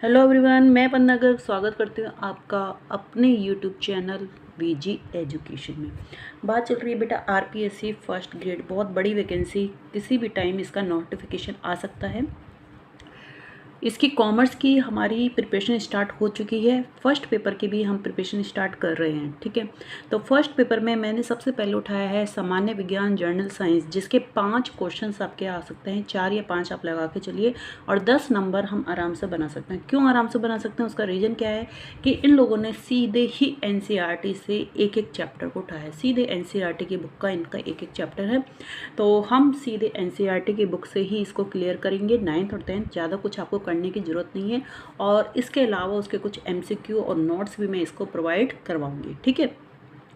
Hello everyone, मैं पन्ना गर्ग स्वागत करती हूँ आपका अपने यूट्यूब चैनल वीजी एजुकेशन में। बात चल रही है बेटा आरपीएससी फर्स्ट ग्रेड, बहुत बड़ी वैकेंसी, किसी भी टाइम इसका नोटिफिकेशन आ सकता है। इसकी कॉमर्स की हमारी प्रिपरेशन स्टार्ट हो चुकी है, फर्स्ट पेपर की भी हम प्रिपरेशन स्टार्ट कर रहे हैं। ठीक है, तो फर्स्ट पेपर में मैंने सबसे पहले उठाया है सामान्य विज्ञान जनरल साइंस, जिसके 5 क्वेश्चंस आपके आ सकते हैं, 4 या 5 आप लगा के चलिए, और 10 नंबर हम आराम से बना सकते हैं। क्यों आराम से बना सकते हैं, उसका रीज़न क्या है कि इन लोगों ने सीधे ही एनसीईआरटी से एक एक चैप्टर को उठाया है। सीधे एनसीईआरटी की बुक का इनका एक एक चैप्टर है, तो हम सीधे एनसीईआरटी की बुक से ही इसको क्लियर करेंगे। 9th और 10th ज़्यादा कुछ आपको करने की ज़रूरत नहीं है, और इसके अलावा उसके कुछ एमसीक्यू और नोट्स भी मैं इसको प्रोवाइड करवाऊंगी। ठीक है,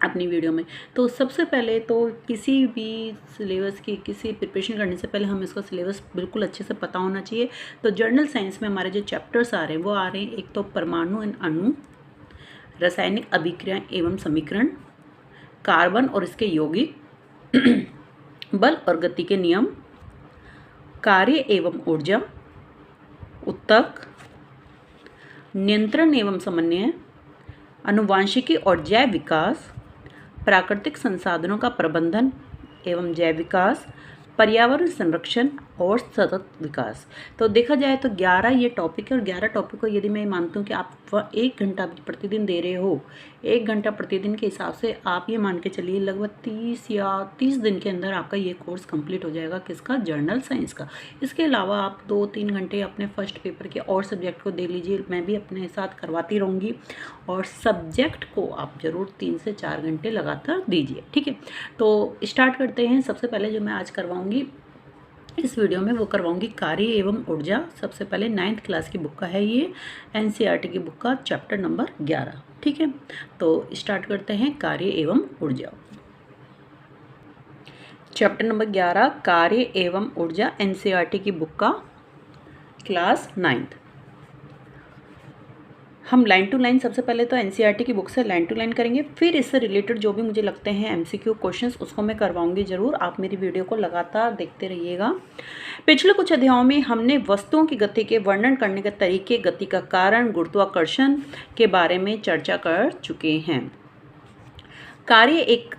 अपनी वीडियो में। तो सबसे पहले तो किसी भी सिलेबस की किसी प्रिपरेशन करने से पहले हमें इसका सिलेबस बिल्कुल अच्छे से पता होना चाहिए। तो जर्नल साइंस में हमारे जो चैप्टर्स आ रहे हैं वो आ रहे हैं, एक तो परमाणु एंड अणु, रासायनिक अभिक्रिया एवं समीकरण, कार्बन और इसके यौगिक, बल और गति के नियम, कार्य एवं ऊर्जा, उत्तक, नियंत्रण एवं समन्वय, आनुवांशिकी और जैव विकास, प्राकृतिक संसाधनों का प्रबंधन एवं जैव विकास, पर्यावरण संरक्षण और सतत विकास। तो देखा जाए तो 11 ये टॉपिक है, और 11 टॉपिक को यदि मैं मानती हूँ कि आप 1 घंटा प्रतिदिन दे रहे हो, 1 घंटा प्रतिदिन के हिसाब से आप ये मान के चलिए लगभग 30 दिन के अंदर आपका ये कोर्स कंप्लीट हो जाएगा। किसका? जर्नल साइंस का। इसके अलावा आप 2-3 घंटे अपने फर्स्ट पेपर के और सब्जेक्ट को दे लीजिए, मैं भी अपने साथ करवाती रहूँगी, और सब्जेक्ट को आप ज़रूर 3 से 4 घंटे लगातार दीजिए। ठीक है, तो स्टार्ट करते हैं। सबसे पहले जो मैं आज करवाऊँगी इस वीडियो में वो करवाऊंगी कार्य एवं ऊर्जा। सबसे पहले 9th क्लास की बुक का है ये, एनसीईआरटी की बुक का चैप्टर नंबर 11। ठीक है, तो स्टार्ट करते हैं कार्य एवं ऊर्जा। चैप्टर नंबर 11 कार्य एवं ऊर्जा, एनसीईआरटी की बुक का, क्लास 9th। हम लाइन टू लाइन सबसे पहले तो एनसीईआरटी की बुक से लाइन टू लाइन करेंगे, फिर इससे रिलेटेड जो भी मुझे लगते हैं एमसीक्यू क्वेश्चंस उसको मैं करवाऊंगी ज़रूर। आप मेरी वीडियो को लगातार देखते रहिएगा। पिछले कुछ अध्यायों में हमने वस्तुओं की गति के वर्णन करने के तरीके, गति का कारण, गुरुत्वाकर्षण के बारे में चर्चा कर चुके हैं। कार्य एक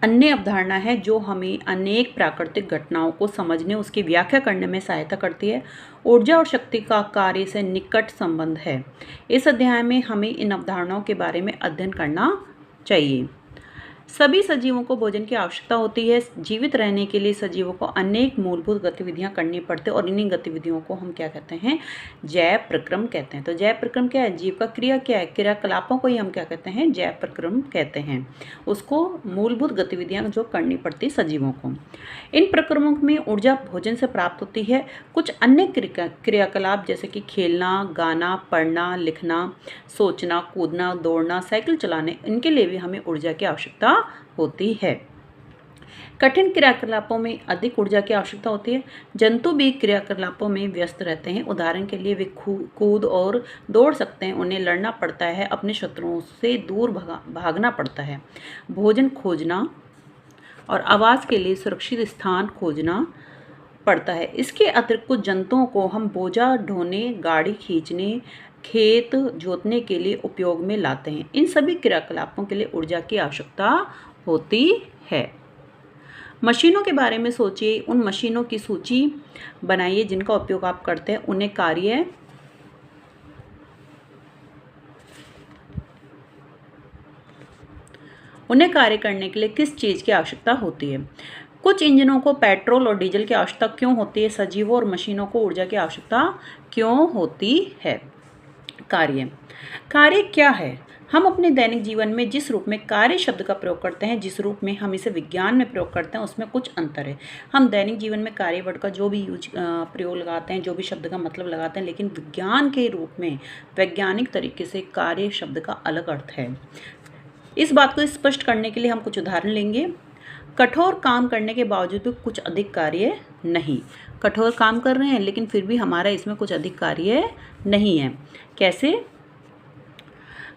अन्य अवधारणा है जो हमें अनेक प्राकृतिक घटनाओं को समझने, उसकी व्याख्या करने में सहायता करती है। ऊर्जा और शक्ति का कार्य से निकट संबंध है। इस अध्याय में हमें इन अवधारणाओं के बारे में अध्ययन करना चाहिए। सभी सजीवों को भोजन की आवश्यकता होती है। जीवित रहने के लिए सजीवों को अनेक मूलभूत गतिविधियां करनी पड़ती है, और इन्हीं गतिविधियों को हम क्या कहते हैं? जैव प्रक्रम कहते हैं। तो जैव प्रक्रम क्या है? जीव का क्रिया क्या है? क्रियाकलापों को ही हम क्या कहते हैं? जैव प्रक्रम कहते हैं। उसको मूलभूत गतिविधियां जो करनी पड़ती है सजीवों को। इन प्रक्रमों में ऊर्जा भोजन से प्राप्त होती है। कुछ अन्य क्रियाकलाप जैसे कि खेलना, गाना, पढ़ना, लिखना, सोचना, कूदना, दौड़ना, साइकिल चलाने, इनके लिए भी हमें ऊर्जा की आवश्यकता होती है। कठिन क्रियाकलापों में अधिक ऊर्जा की आवश्यकता होती है। जंतु भी क्रियाकलापों में व्यस्त रहते हैं। उदाहरण के लिए वे कूद और दौड़ सकते हैं, उन्हें लड़ना पड़ता है, अपने शत्रुओं से दूर भागना पड़ता है, भोजन खोजना और आवास के लिए सुरक्षित स्थान खोजना पड़ता है। इसके अतिरिक्त कुछ जंतुओं को हम बोझा ढोने, गाड़ी खींचने, खेत जोतने के लिए उपयोग में लाते हैं। इन सभी क्रियाकलापों के लिए ऊर्जा की आवश्यकता होती है। मशीनों के बारे में सोचिए, उन मशीनों की सूची बनाइए जिनका उपयोग आप करते हैं। उन्हें कार्य करने के लिए किस चीज़ की आवश्यकता होती है? कुछ इंजनों को पेट्रोल और डीजल की आवश्यकता क्यों होती है? सजीवों और मशीनों को ऊर्जा की आवश्यकता क्यों होती है? कार्य क्या है? हम अपने दैनिक जीवन में जिस रूप में कार्य शब्द का प्रयोग करते हैं, जिस रूप में हम इसे विज्ञान में प्रयोग करते हैं, उसमें कुछ अंतर है। हम दैनिक जीवन में कार्य वर्ड का जो भी प्रयोग लगाते हैं, जो भी शब्द का मतलब लगाते हैं, लेकिन विज्ञान के रूप में वैज्ञानिक तरीके से कार्य शब्द का अलग अर्थ है। इस बात को स्पष्ट करने के लिए हम कुछ उदाहरण लेंगे। कठोर काम करने के बावजूद भी कुछ अधिक कार्य नहीं। कठोर काम कर रहे हैं लेकिन फिर भी हमारा इसमें कुछ अधिक कार्य नहीं है। कैसे?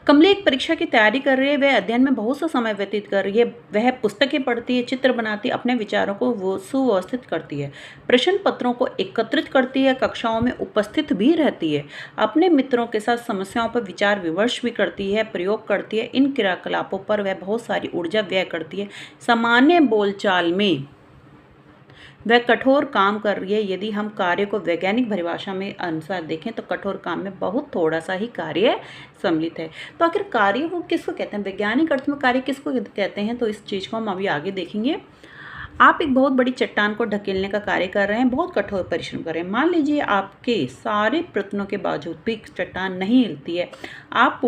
कमली एक परीक्षा की तैयारी कर रही है, वह अध्ययन में बहुत सा समय व्यतीत कर रही है, वह पुस्तकें पढ़ती है, चित्र बनाती है, अपने विचारों को वो सुव्यवस्थित करती है, प्रश्न पत्रों को एकत्रित करती है, कक्षाओं में उपस्थित भी रहती है, अपने मित्रों के साथ समस्याओं पर विचार विमर्श भी करती है, प्रयोग करती है। इन क्रियाकलापों पर वह बहुत सारी ऊर्जा व्यय करती है। सामान्य बोलचाल में वह कठोर काम कर रही है। यदि हम कार्य को वैज्ञानिक परिभाषा में अनुसार देखें तो कठोर काम में बहुत थोड़ा सा ही कार्य सम्मिलित है। तो आखिर कार्य वो किसको कहते हैं, वैज्ञानिक अर्थ में कार्य किसको कहते हैं, तो इस चीज़ को हम अभी आगे देखेंगे। आप एक बहुत बड़ी चट्टान को ढकेलने का कार्य कर रहे हैं, बहुत कठोर परिश्रम कर रहे हैं। मान लीजिए आपके सारे प्रयत्नों के बावजूद भी चट्टान नहीं हिलती है, आप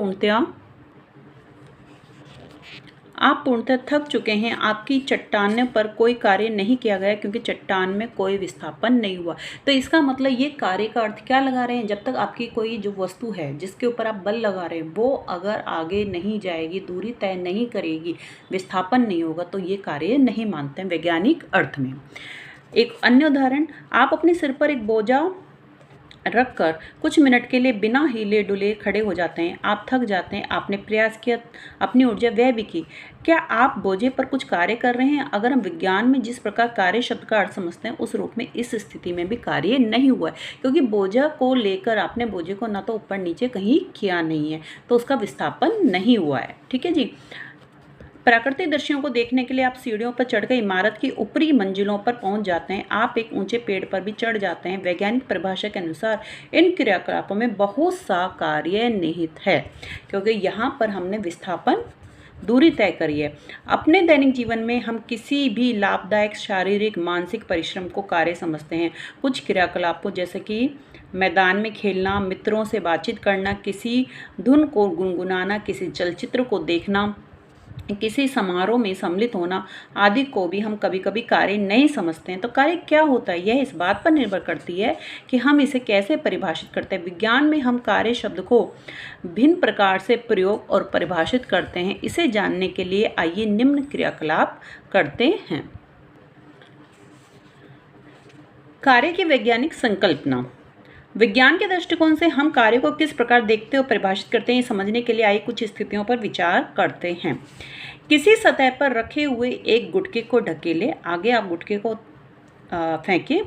पूर्णतः थक चुके हैं, आपकी चट्टान पर कोई कार्य नहीं किया गया क्योंकि चट्टान में कोई विस्थापन नहीं हुआ। तो इसका मतलब ये कार्य का अर्थ क्या लगा रहे हैं, जब तक आपकी कोई जो वस्तु है जिसके ऊपर आप बल लगा रहे हैं वो अगर आगे नहीं जाएगी, दूरी तय नहीं करेगी, विस्थापन नहीं होगा, तो ये कार्य नहीं मानते हैं वैज्ञानिक अर्थ में। एक अन्य उदाहरण, आप अपने सिर पर एक बोझा रखकर कुछ मिनट के लिए बिना हिले डुले खड़े हो जाते हैं, आप थक जाते हैं, आपने प्रयास किया, अपनी ऊर्जा व्यय भी की। क्या आप बोझे पर कुछ कार्य कर रहे हैं? अगर हम विज्ञान में जिस प्रकार कार्य शब्द का अर्थ समझते हैं उस रूप में इस स्थिति में भी कार्य नहीं हुआ है, क्योंकि बोझा को लेकर आपने बोझे को ना तो ऊपर नीचे कहीं किया नहीं है, तो उसका विस्थापन नहीं हुआ है। ठीक है जी। प्राकृतिक दृश्यों को देखने के लिए आप सीढ़ियों पर चढ़कर इमारत की ऊपरी मंजिलों पर पहुंच जाते हैं, आप एक ऊंचे पेड़ पर भी चढ़ जाते हैं। वैज्ञानिक परिभाषा के अनुसार इन क्रियाकलापों में बहुत सा कार्य निहित है, क्योंकि यहाँ पर हमने विस्थापन दूरी तय करी है। अपने दैनिक जीवन में हम किसी भी लाभदायक शारीरिक मानसिक परिश्रम को कार्य समझते हैं। कुछ क्रियाकलापों जैसे कि मैदान में खेलना, मित्रों से बातचीत करना, किसी धुन को गुनगुनाना, किसी चलचित्र को देखना, किसी समारोह में सम्मिलित होना आदि को भी हम कभी कभी कार्य नहीं समझते हैं। तो कार्य क्या होता है, यह इस बात पर निर्भर करती है कि हम इसे कैसे परिभाषित करते हैं। विज्ञान में हम कार्य शब्द को भिन्न प्रकार से प्रयोग और परिभाषित करते हैं। इसे जानने के लिए आइए निम्न क्रियाकलाप करते हैं। कार्य की वैज्ञानिक संकल्पना। विज्ञान के दृष्टिकोण से हम कार्य को किस प्रकार देखते और परिभाषित करते हैं, ये समझने के लिए आइए कुछ स्थितियों पर विचार करते हैं। किसी सतह पर रखे हुए एक गुटके को ढकेले, आगे आप गुटके को फेंके,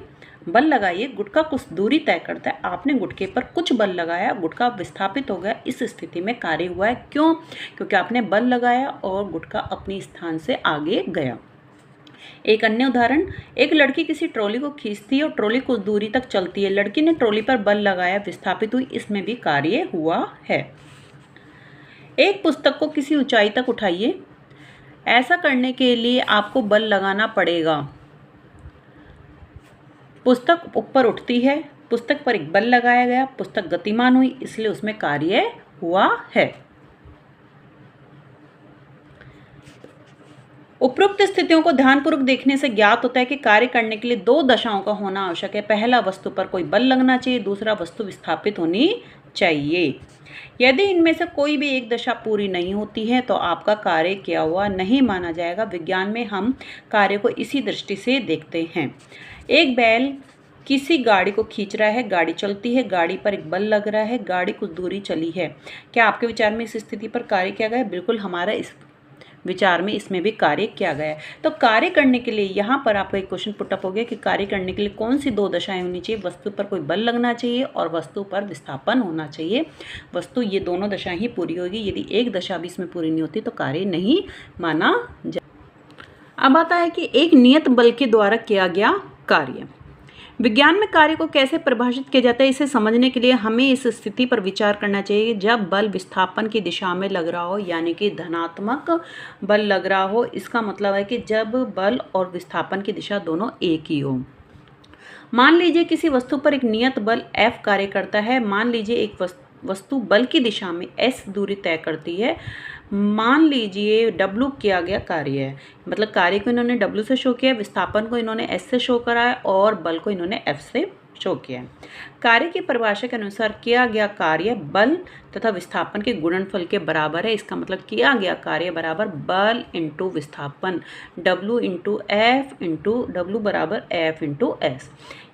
बल लगाइए, गुटका कुछ दूरी तय करता है, आपने गुटके पर कुछ बल लगाया, गुटका विस्थापित हो गया। इस स्थिति में कार्य हुआ है। क्यों? क्योंकि आपने बल लगाया और गुटका अपने स्थान से आगे गया। एक अन्य उदाहरण, एक लड़की किसी ट्रॉली को खींचती है और ट्रॉली कुछ दूरी तक चलती है, लड़की ने ट्रॉली पर बल लगाया, विस्थापित हुई, इसमें भी कार्य हुआ है। एक पुस्तक को किसी ऊंचाई तक उठाइए, ऐसा करने के लिए आपको बल लगाना पड़ेगा। पुस्तक ऊपर उठती है, पुस्तक पर एक बल लगाया गया, पुस्तक गतिमान हुई, इसलिए उसमें कार्य हुआ है। उपरोक्त स्थितियों को ध्यानपूर्वक देखने से ज्ञात होता है कि कार्य करने के लिए दो दशाओं का होना आवश्यक है। पहला, वस्तु पर कोई बल लगना चाहिए, दूसरा, वस्तु विस्थापित होनी चाहिए। यदि इनमें से कोई भी एक दशा पूरी नहीं होती है तो आपका कार्य किया हुआ नहीं माना जाएगा। विज्ञान में हम कार्य को इसी दृष्टि से देखते हैं। एक बैल किसी गाड़ी को खींच रहा है, गाड़ी चलती है, गाड़ी पर एक बल लग रहा है, गाड़ी कुछ दूरी चली है। क्या आपके विचार में इस स्थिति पर कार्य किया गया है? बिल्कुल, हमारा इस विचार में इसमें भी कार्य किया गया है। तो कार्य करने के लिए यहाँ पर आपको एक क्वेश्चन पुटअप हो गया कि कार्य करने के लिए कौन सी दो दशाएं होनी चाहिए, वस्तु पर कोई बल लगना चाहिए और वस्तु पर विस्थापन होना चाहिए। वस्तु ये दोनों दशाएं ही पूरी होगी, यदि एक दशा भी इसमें पूरी नहीं होती तो कार्य नहीं माना जाए। अब आता है कि एक नियत बल के द्वारा किया गया कार्य। विज्ञान में कार्य को कैसे परिभाषित किया जाता है, इसे समझने के लिए हमें इस स्थिति पर विचार करना चाहिए जब बल विस्थापन की दिशा में लग रहा हो, यानी कि धनात्मक बल लग रहा हो। इसका मतलब है कि जब बल और विस्थापन की दिशा दोनों एक ही हो। मान लीजिए किसी वस्तु पर एक नियत बल F कार्य करता है। मान लीजिए एक वस्तु बल की दिशा में S दूरी तय करती है। मान लीजिए W किया गया कार्य है, मतलब कार्य को इन्होंने W से शो किया, विस्थापन को इन्होंने S से शो करा है और बल को इन्होंने F से शो किया है। कार्य की परिभाषा के अनुसार किया गया कार्य बल तथा विस्थापन के गुणनफल के बराबर है। इसका मतलब किया गया कार्य बराबर बल इंटू विस्थापन, W into F into W बराबर F इंटू S,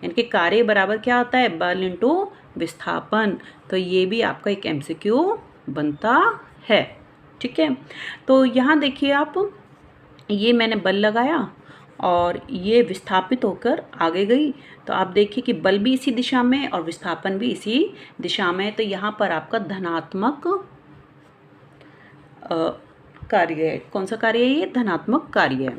यानी कि कार्य बराबर क्या होता है, बल इंटू विस्थापन। तो ये भी आपका एक MCQ बनता है। ठीक है, तो यहाँ देखिए आप, ये मैंने बल लगाया और ये विस्थापित होकर आगे गई, तो आप देखिए कि बल भी इसी दिशा में और विस्थापन भी इसी दिशा में है। तो यहाँ पर आपका धनात्मक कार्य है। कौन सा कार्य है? ये धनात्मक कार्य है।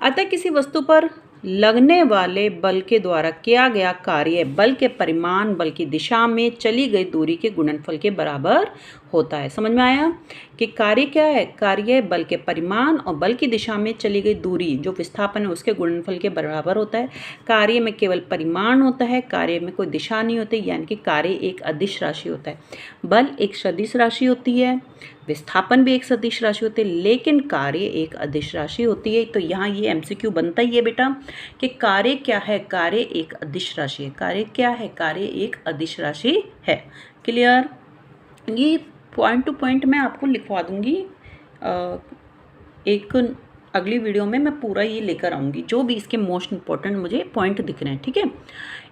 अतः किसी वस्तु पर लगने वाले बल के द्वारा किया गया कार्य बल के परिमाण बल की दिशा में चली गई दूरी के गुणनफल के बराबर होता है। समझ में आया कि कार्य क्या है? कार्य बल के परिमाण और बल की दिशा में चली गई दूरी जो विस्थापन है उसके गुणनफल के बराबर होता है। कार्य में केवल परिमाण होता है, कार्य में कोई दिशा नहीं होती, यानी कि कार्य एक अदिश राशि होता है। बल एक सदिश राशि होती है, विस्थापन भी एक सदिश राशि होती है, लेकिन कार्य एक अदिश राशि होती है। तो यहाँ ये एमसीक्यू बनता ही है बेटा कि कार्य क्या है? कार्य एक अदिश राशि है। कार्य क्या है? कार्य एक अदिश राशि है। क्लियर? ये पॉइंट टू पॉइंट मैं आपको लिखवा दूंगी, एक अगली वीडियो में मैं पूरा ये लेकर आऊँगी, जो भी इसके मोस्ट इंपॉर्टेंट मुझे पॉइंट दिख रहे हैं। ठीक है,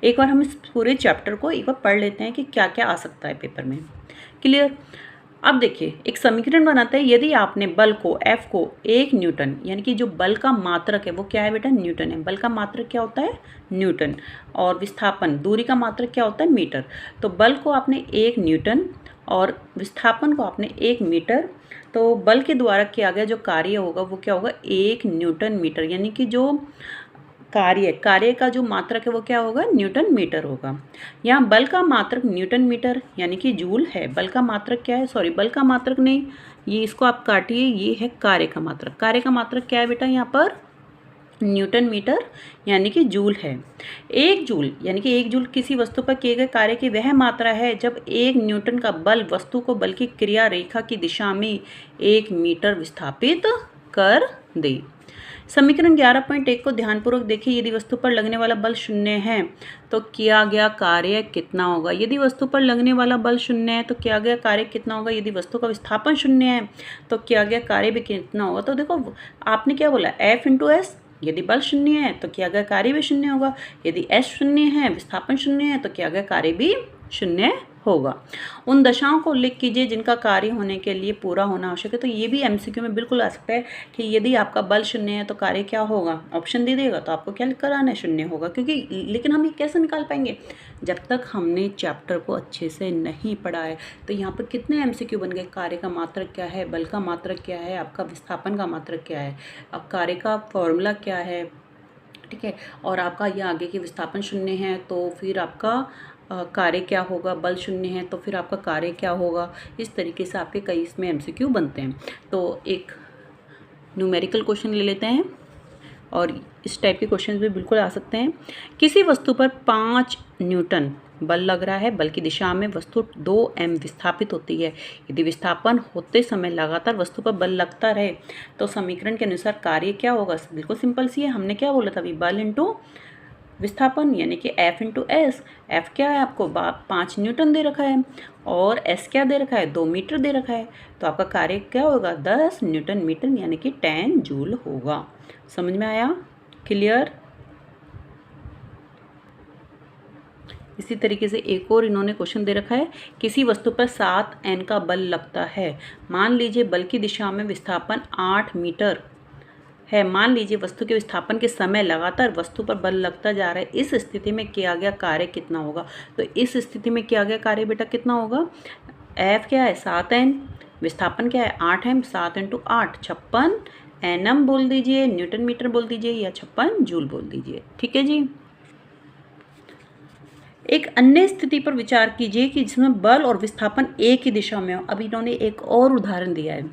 एक बार हम इस पूरे चैप्टर को एक बार पढ़ लेते हैं कि क्या क्या आ सकता है पेपर में। क्लियर? अब देखिए, एक समीकरण बनाते हैं। यदि आपने बल को F को 1 न्यूटन, यानी कि जो बल का मात्रक है वो क्या है बेटा? न्यूटन है। बल का मात्रक क्या होता है? न्यूटन। और विस्थापन दूरी का मात्रक क्या होता है? मीटर। तो बल को आपने 1 न्यूटन और विस्थापन को आपने 1 मीटर, तो बल के द्वारा किया गया जो कार्य होगा वो क्या होगा? 1 न्यूटन मीटर। यानी कि जो कार्य का जो मात्रक है वो क्या होगा? न्यूटन मीटर होगा। यहाँ बल का मात्रक न्यूटन मीटर यानी कि जूल है। बल का मात्रक क्या है? सॉरी, बल का मात्रक नहीं, ये इसको आप काटिए, ये है कार्य का मात्रक। कार्य का मात्रक क्या है बेटा? यहाँ पर न्यूटन मीटर यानी कि जूल है। 1 जूल यानी कि 1 जूल किसी वस्तु पर किए गए कार्य की वह मात्रा है जब 1 न्यूटन का बल वस्तु को बल की क्रिया रेखा की दिशा में 1 मीटर विस्थापित कर दे। समीकरण 11.1 को ध्यानपूर्वक देखिए। यदि वस्तु पर लगने वाला बल 0 है तो किया गया कार्य कितना होगा? यदि वस्तु पर लगने वाला बल 0 है तो किया गया कार्य कितना होगा? यदि वस्तु का विस्थापन 0 है तो किया गया कार्य भी कितना होगा? तो देखो, आपने क्या बोला? F × S। यदि बल 0 है तो किया गया कार्य भी 0 होगा। यदि S 0 है, विस्थापन 0 है, तो किया गया कार्य भी 0 होगा। उन दशाओं को उल्लेख कीजिए जिनका कार्य होने के लिए पूरा होना आवश्यक है। तो ये भी एमसीक्यू में बिल्कुल आ सकता है कि यदि आपका बल 0 है तो कार्य क्या होगा? ऑप्शन दे देगा तो आपको क्या कराना है? 0 होगा। क्योंकि लेकिन हम ये कैसे निकाल पाएंगे? जब तक हमने चैप्टर को अच्छे से नहीं पढ़ा है। तो यहाँ पर कितने एमसीक्यू बन गए? कार्य का मात्रक क्या है? बल का मात्रक क्या है? आपका विस्थापन का मात्रक क्या है? अब कार्य का फॉर्मूला क्या है? ठीक है, और आपका ये आगे की विस्थापन 0 है तो फिर आपका कार्य क्या होगा? बल 0 है तो फिर आपका कार्य क्या होगा? इस तरीके से आपके कई इसमें एमसीक्यू बनते हैं। तो एक न्यूमेरिकल क्वेश्चन ले लेते हैं, और इस टाइप के क्वेश्चन भी बिल्कुल आ सकते हैं। किसी वस्तु पर 5 न्यूटन बल लग रहा है, बल की दिशा में वस्तु 2 m विस्थापित होती है। यदि विस्थापन होते समय लगातार वस्तु पर बल लगता रहे तो समीकरण के अनुसार कार्य क्या होगा? बिल्कुल सिंपल सी है। हमने क्या बोला था अभी? बल इंटू विस्थापन यानी कि F × S। F क्या है? आपको 5 न्यूटन दे रखा है और S क्या दे रखा है? 2 मीटर दे रखा है। तो आपका कार्य क्या होगा? 10 न्यूटन मीटर यानी कि 10 जूल होगा। समझ में आया? क्लियर? इसी तरीके से एक और इन्होंने क्वेश्चन दे रखा है। किसी वस्तु पर 7 N का बल लगता है। मान लीजिए बल की दिशा में विस्थापन 8 मीटर है। मान लीजिए वस्तु के विस्थापन के समय लगातार वस्तु पर बल लगता जा रहा है। इस स्थिति में किया गया कार्य कितना होगा? तो इस स्थिति में किया गया कार्य बेटा कितना होगा? F क्या है? 7N। विस्थापन क्या है? 8M। 7 × 8 56 Nm बोल दीजिए, न्यूटन मीटर बोल दीजिए, या 56 जूल बोल दीजिए। ठीक है जी। एक अन्य स्थिति पर विचार कीजिए कि जिसमें बल और विस्थापन एक ही दिशा में हो। अब इन्होंने एक और उदाहरण दिया है।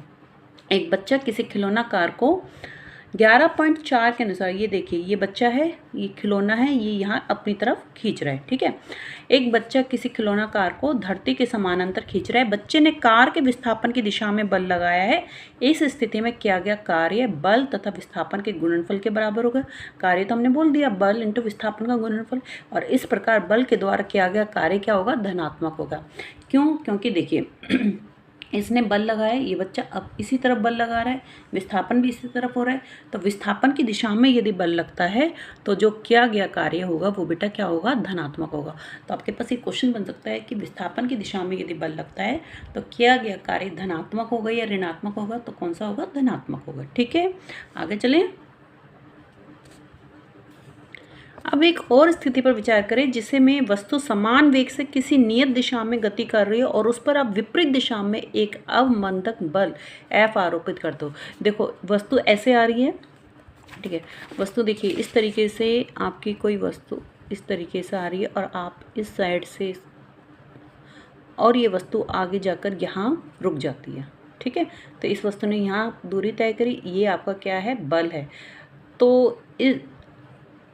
एक बच्चा किसी खिलौना कार को 11.4 के अनुसार, ये देखिए, ये बच्चा है, ये खिलौना है, ये यहाँ अपनी तरफ खींच रहा है। ठीक है, एक बच्चा किसी खिलौना कार को धरती के समानांतर खींच रहा है। बच्चे ने कार के विस्थापन की दिशा में बल लगाया है। इस स्थिति में किया गया कार्य बल तथा विस्थापन के गुणनफल के बराबर होगा। कार्य तो हमने बोल दिया, बल इंटू विस्थापन का गुणनफल। और इस प्रकार बल के द्वारा किया गया कार्य क्या होगा? धनात्मक होगा। क्यों? क्योंकि देखिए इसने बल लगाया, ये बच्चा अब इसी तरफ बल लगा रहा है, विस्थापन भी इसी तरफ हो रहा है, तो विस्थापन की दिशा में यदि बल लगता है तो जो किया गया कार्य होगा वो बेटा क्या होगा, धनात्मक होगा। तो आपके पास एक क्वेश्चन बन सकता है कि विस्थापन की दिशा में यदि बल लगता है तो किया गया कार्य धनात्मक होगा या ऋणात्मक होगा, तो कौन सा होगा, धनात्मक होगा। ठीक है, आगे चलें। अब एक और स्थिति पर विचार करें जिसे में वस्तु समान वेग से किसी नियत दिशा में गति कर रही है और उस पर आप विपरीत दिशा में एक अवमंदक बल F आरोपित कर दो। देखो वस्तु ऐसे आ रही है, ठीक है, वस्तु देखिए इस तरीके से आपकी कोई वस्तु इस तरीके से आ रही है और आप इस साइड से, और ये वस्तु आगे जाकर यहाँ रुक जाती है। ठीक है, तो इस वस्तु ने यहाँ दूरी तय करी, ये आपका क्या है, बल है। तो इस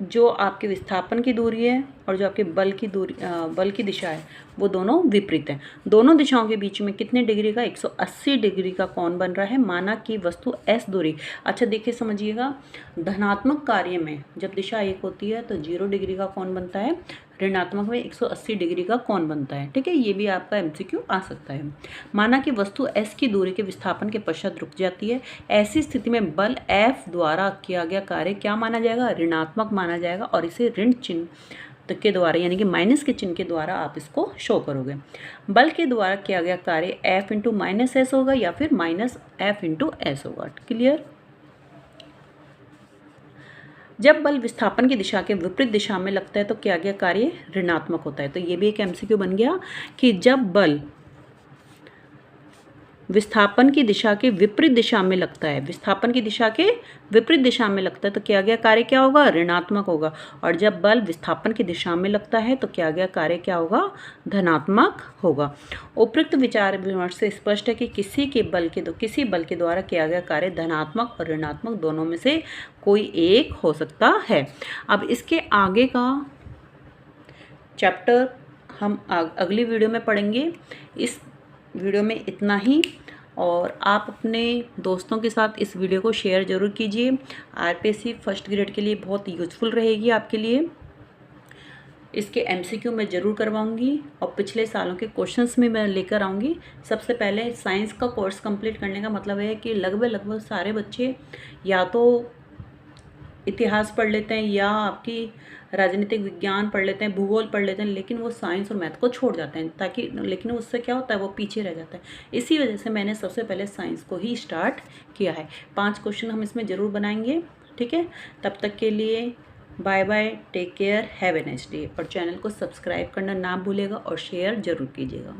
जो आपके विस्थापन की दूरी है और जो आपके बल की दूरी बल की दिशा है वो दोनों विपरीत हैं। दोनों दिशाओं के बीच में कितने डिग्री का, 180 डिग्री का कोण बन रहा है। माना कि वस्तु s दूरी, अच्छा देखिए समझिएगा, धनात्मक कार्य में जब दिशा एक होती है तो 0 डिग्री का कोण बनता है, ऋणात्मक में 180 डिग्री का कोण बनता है। ठीक है, ये भी आपका MCQ आ सकता है। माना कि वस्तु s की दूरी के विस्थापन के पश्चात रुक जाती है, ऐसी स्थिति में बल F द्वारा किया गया कार्य क्या माना जाएगा, ऋणात्मक माना जाएगा और इसे ऋण चिन्ह के द्वारा यानी कि माइनस के चिन्ह के द्वारा आप इसको शो करोगे। बल के द्वारा किया गया कार्य F इंटू माइनस एस होगा या फिर माइनस F इंटू एस होगा। क्लियर। जब बल विस्थापन की दिशा के विपरीत दिशा में लगता है तो किया गया कार्य ऋणात्मक होता है। तो ये भी एक MCQ बन गया कि जब बल विस्थापन की दिशा के विपरीत दिशा में लगता है, विस्थापन की दिशा के विपरीत दिशा में लगता है तो किया गया कार्य क्या होगा, ऋणात्मक होगा। और जब बल विस्थापन की दिशा में लगता है तो किया गया कार्य क्या होगा, धनात्मक होगा। उपयुक्त विचार विमर्श से स्पष्ट है कि किसी बल के द्वारा किया गया कार्य धनात्मक और ऋणात्मक दोनों में से कोई एक हो सकता है। अब इसके आगे का चैप्टर हम अगली वीडियो में पढ़ेंगे। इस वीडियो में इतना ही, और आप अपने दोस्तों के साथ इस वीडियो को शेयर ज़रूर कीजिए। RPSC फर्स्ट ग्रेड के लिए बहुत यूज़फुल रहेगी आपके लिए। इसके MCQ मैं ज़रूर करवाऊंगी और पिछले सालों के क्वेश्चंस में मैं लेकर आऊँगी। सबसे पहले साइंस का कोर्स कंप्लीट करने का मतलब है कि लगभग सारे बच्चे या तो इतिहास पढ़ लेते हैं या आपकी राजनीतिक विज्ञान पढ़ लेते हैं, भूगोल पढ़ लेते हैं, लेकिन वो साइंस और मैथ को छोड़ जाते हैं लेकिन उससे क्या होता है, वो पीछे रह जाता है। इसी वजह से मैंने सबसे पहले साइंस को ही स्टार्ट किया है। 5 क्वेश्चन हम इसमें ज़रूर बनाएंगे। ठीक है, तब तक के लिए bye bye, take care, have a nice day. और चैनल को सब्सक्राइब करना ना भूलिएगा और शेयर ज़रूर कीजिएगा।